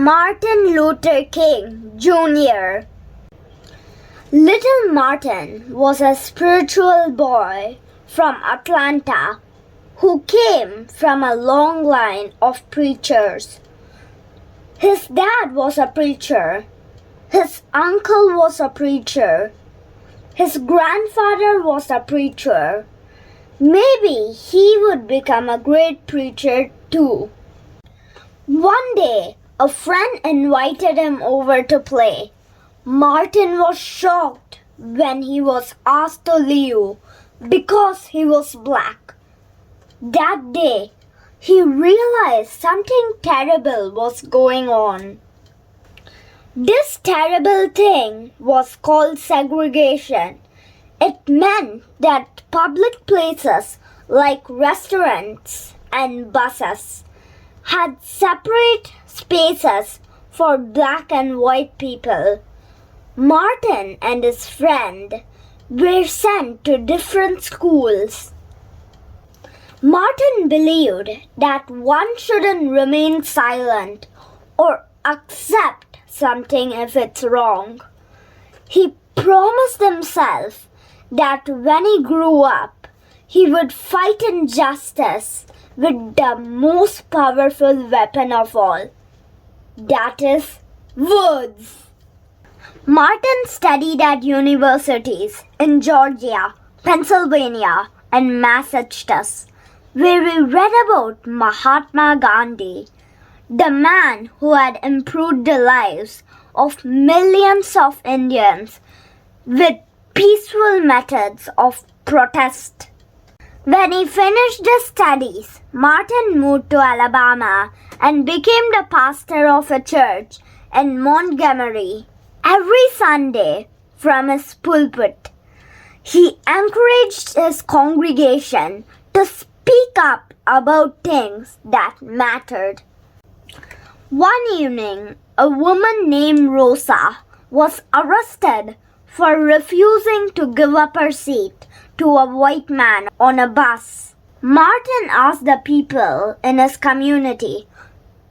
Martin Luther King Jr. Little Martin was a spiritual boy from Atlanta who came from a long line of preachers. His dad was a preacher. His uncle was a preacher. His grandfather was a preacher. Maybe he would become a great preacher too. One day, a friend invited him over to play. Martin was shocked when he was asked to leave because he was black. That day, he realized something terrible was going on. This terrible thing was called segregation. It meant that public places like restaurants and buses had separate spaces for black and white people. Martin and his friend were sent to different schools. Martin believed that one shouldn't remain silent or accept something if it's wrong. He promised himself that when he grew up, he would fight injustice with the most powerful weapon of all. That is, words. Martin studied at universities in Georgia, Pennsylvania, and Massachusetts, where we read about Mahatma Gandhi, the man who had improved the lives of millions of Indians with peaceful methods of protest. When he finished his studies, Martin moved to Alabama and became the pastor of a church in Montgomery. Every Sunday, from his pulpit, he encouraged his congregation to speak up about things that mattered. One evening, a woman named Rosa was arrested for refusing to give up her seat to a white man on a bus. Martin asked the people in his community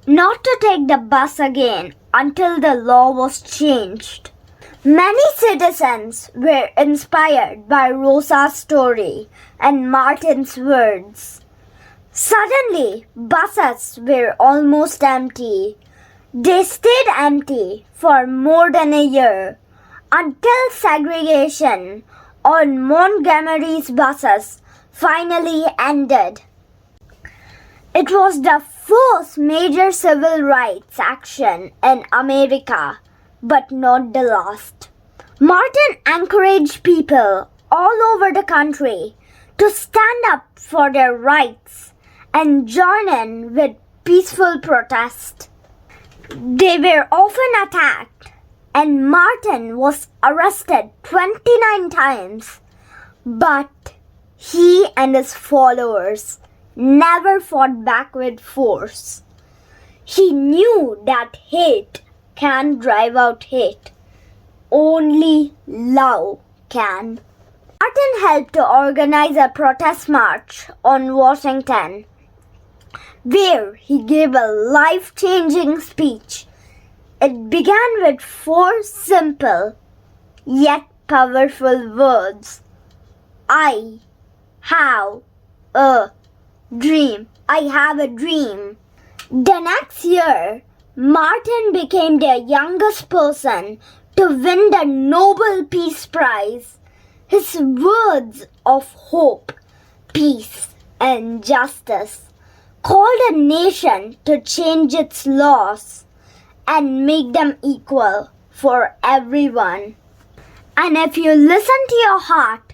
not to take the bus again until the law was changed. Many citizens were inspired by Rosa's story and Martin's words. Suddenly, buses were almost empty. They stayed empty for more than a year until segregation on Montgomery's buses finally ended. It was the first major civil rights action in America, but not the last. Martin encouraged people all over the country to stand up for their rights and join in with peaceful protest. They were often attacked, and Martin was arrested 29 times, but he and his followers never fought back with force. He knew that hate can't drive out hate. Only love can. Martin helped to organize a protest march on Washington, where he gave a life-changing speech. It began with 4 simple yet powerful words. I have a dream. I have a dream. The next year, Martin became the youngest person to win the Nobel Peace Prize. His words of hope, peace, and justice called a nation to change its laws and make them equal for everyone. And if you listen to your heart,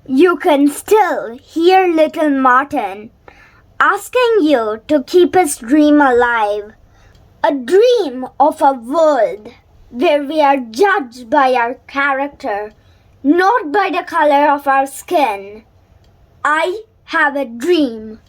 you can still hear little Martin asking you to keep his dream alive. A dream of a world where we are judged by our character, not by the color of our skin. I have a dream.